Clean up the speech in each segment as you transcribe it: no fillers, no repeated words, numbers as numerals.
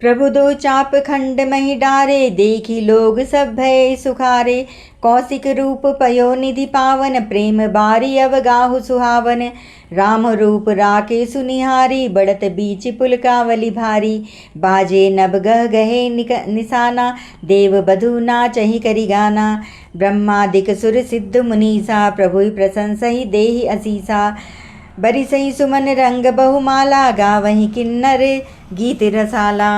प्रभु दो चाप खंड मही डारे, देखी लोग सब भय सुखारे। कौशिक रूप पयो निधि पावन, प्रेम बारी अवगाहु सुहावन। राम रूप राके सुनिहारी, बढ़त बीच पुलकावली भारी। बाजे नभ गह गहे निशाना, देव बधु नाचहि करि गाना। ब्रह्मादिक सुर सिद्ध मुनीसा, प्रभु प्रशंसहि देहि असीसा। बरिसहि सुमन रंग बहुमाला, गावहि किन्नर गीत रसाला।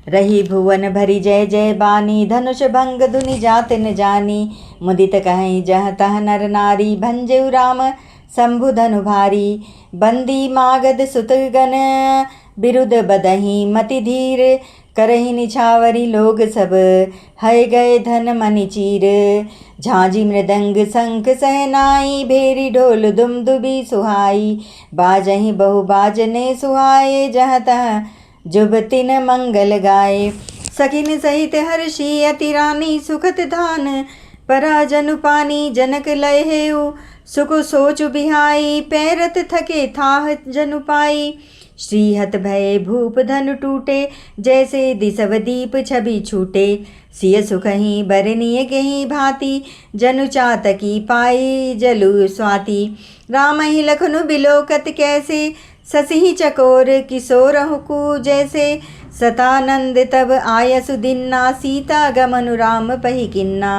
रही भुवन भरी जय जय बानी, धनुष भंग धुनि जात न जानी। मुदित कहीं जह तह नर नारी, भंजऊ राम शंभु धनु भारी। बंदी मागध सुतगन, बिरुद बदही मति धीर। करहि निछावरी लोग सब, हय गए धन मनि चीर। झांझी मृदंग शंख सहनाई, भेरी ढोल दुमदुबी सुहाई। बाजहि बहु बाजने सुहाए, जह तह जुबतिन मंगल गाए। सखिन सहित हर्षि अति रानी, सुखत धान पराजनु पानी। जनक लय हेउ सुख सोचु बिहाई, पैरत थके थाह जनु पाई। श्रीहत भय भूप धनु टूटे, जैसे दिसव दीप छवि छूटे। सिय सुखहि बरनिय गेहि भांति, जनु चातकी पाई जलु स्वाति। रामहि लखनु बिलोकत कैसे, ससिहि चकोर किशोरहु कु जैसे। सतानंद तब आयसु दिन्ना, सीता गमनु राम पहि किन्ना।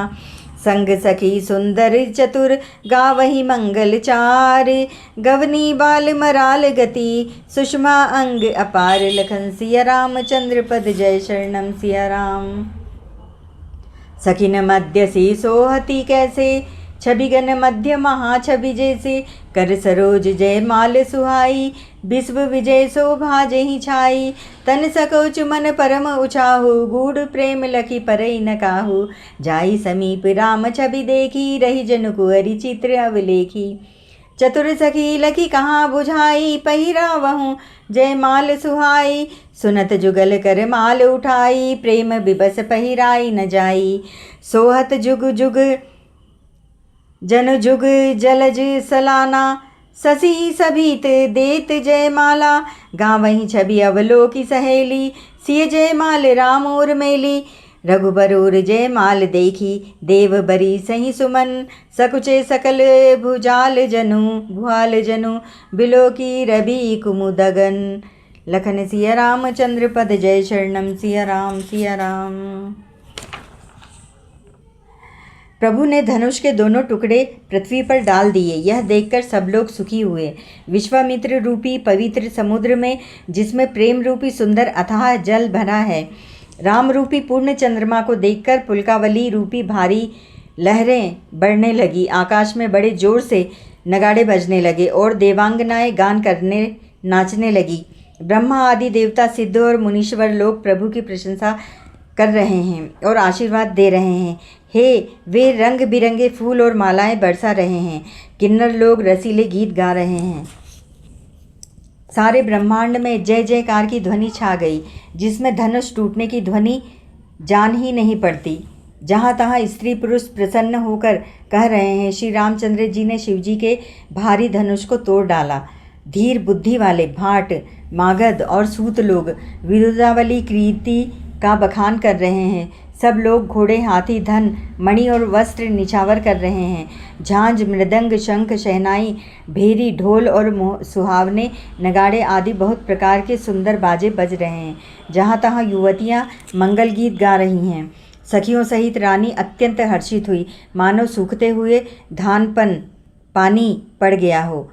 संग सखी सुंदर चतुर, गावहि मंगल चार। गवनी बाल मराल गति, सुषमा अंग अपार। लखन सिया राम चंद्र पद, जय शरणम सिया राम। सखिन मध्य सी सोहती कैसे, छबिगन मध्य महाछवि जैसे। कर सरोज जय माल सुहाई, विश्व विजय शोभा जहि छाई। तन सकोच मन परम उछाहु, गूढ़ प्रेम लखी परई न काहू। जाई समीप राम छवि देखी, रही जनु कुंवरी चित्र अवलेखी। चतुर सखी लखी कहाँ बुझाई, पहिरावहु जय माल सुहाई। सुनत जुगल कर माल उठाई, प्रेम बिबस पहिराई न जाई। सोहत जुग जुग जन जुग जलज सलाना, ससी सभीत देत जय माला। गावहीं छवि अवलोकी सहेली, सिय जय माल राम और मेली। रघुबरूर जय माल देखी, देव बरी सही सुमन। सकुचे सकल भुजाल जनु, बिलोकी रवि कुमुदगन। लखन सिया राम चंद्र पद, जय शरणम सिया राम सिया राम। प्रभु ने धनुष के दोनों टुकड़े पृथ्वी पर डाल दिए। यह देखकर सब लोग सुखी हुए। विश्वामित्र रूपी पवित्र समुद्र में, जिसमें प्रेम रूपी सुंदर अथाह जल भरा है, राम रूपी पूर्ण चंद्रमा को देखकर पुलकावली रूपी भारी लहरें बढ़ने लगी। आकाश में बड़े जोर से नगाड़े बजने लगे और देवांगनाएं गान करने नाचने लगी। ब्रह्मा आदि देवता, सिद्ध और मुनीश्वर लोग प्रभु की प्रशंसा कर रहे हैं और आशीर्वाद दे रहे हैं। हे वे रंग बिरंगे फूल और मालाएं बरसा रहे हैं। किन्नर लोग रसीले गीत गा रहे हैं। सारे ब्रह्मांड में जय जयकार की ध्वनि छा गई, जिसमें धनुष टूटने की ध्वनि जान ही नहीं पड़ती। जहाँ तहाँ स्त्री पुरुष प्रसन्न होकर कह रहे हैं, श्री रामचंद्र जी ने शिवजी के भारी धनुष को तोड़ डाला। धीर बुद्धि वाले भाट, मागध और सूत लोग विरुदावली कीर्ति का बखान कर रहे हैं। सब लोग घोड़े, हाथी, धन, मणि और वस्त्र निछावर कर रहे हैं। झांझ, मृदंग, शंख, शहनाई, भेरी, ढोल और सुहावने नगाड़े आदि बहुत प्रकार के सुंदर बाजे बज रहे हैं। जहाँ तहाँ युवतियाँ मंगल गीत गा रही हैं। सखियों सहित रानी अत्यंत हर्षित हुई, मानो सूखते हुए धान पर पानी पड़ गया हो।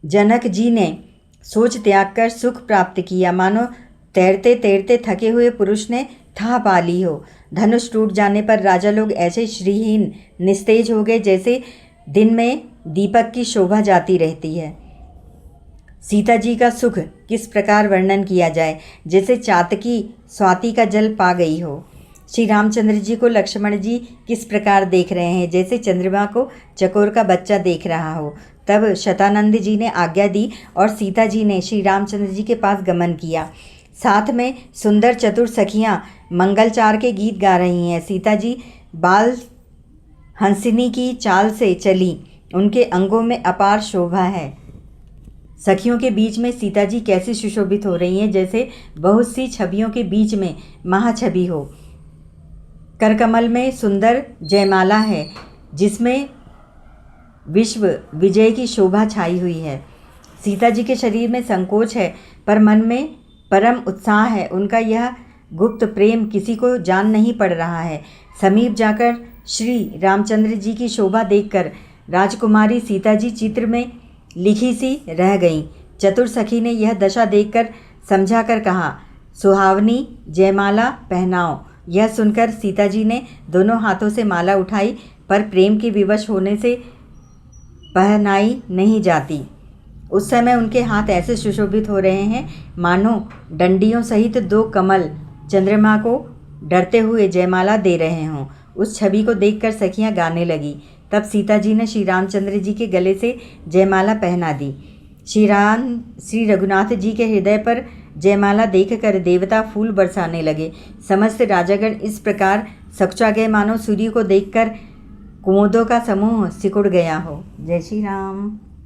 जनक जी ने सोच त्याग कर सुख प्राप्त किया, मानो तैरते तैरते थके हुए पुरुष ने था पा ली हो। धनुष टूट जाने पर राजा लोग ऐसे श्रीहीन निस्तेज हो गए, जैसे दिन में दीपक की शोभा जाती रहती है। सीता जी का सुख किस प्रकार वर्णन किया जाए, जैसे चातकी स्वाति का जल पा गई हो। श्री रामचंद्र जी को लक्ष्मण जी किस प्रकार देख रहे हैं, जैसे चंद्रमा को चकोर का बच्चा देख रहा हो। तब शतानंद जी ने आज्ञा दी और सीता जी ने श्री रामचंद्र जी के पास गमन किया। साथ में सुंदर चतुर सखियां मंगलचार के गीत गा रही हैं। सीता जी बाल हंसिनी की चाल से चली, उनके अंगों में अपार शोभा है। सखियों के बीच में सीता जी कैसे सुशोभित हो रही हैं, जैसे बहुत सी छवियों के बीच में महाछवि हो। करकमल में सुंदर जयमाला है जिसमें विश्व विजय की शोभा छाई हुई है। सीता जी के शरीर में संकोच है पर मन में परम उत्साह है। उनका यह गुप्त प्रेम किसी को जान नहीं पड़ रहा है। समीप जाकर श्री रामचंद्र जी की शोभा देखकर राजकुमारी सीता जी चित्र में लिखी सी रह गईं। चतुर सखी ने यह दशा देखकर समझा कर कहा, सुहावनी जयमाला पहनाओ। यह सुनकर सीता जी ने दोनों हाथों से माला उठाई पर प्रेम के विवश होने से पहनाई नहीं जाती। उस समय उनके हाथ ऐसे सुशोभित हो रहे हैं मानो डंडियों सहित 2 कमल चंद्रमा को डरते हुए जयमाला दे रहे हों। उस छवि को देखकर सखियां गाने लगी। तब सीता जी ने श्री रामचंद्र जी के गले से जयमाला पहना दी। श्री रघुनाथ जी के हृदय पर जयमाला देखकर देवता फूल बरसाने लगे। समस्त राजागण इस प्रकार सकुचा गए मानो सूर्य को देखकर कुमुदों का समूह सिकुड़ गया हो। जय श्री राम।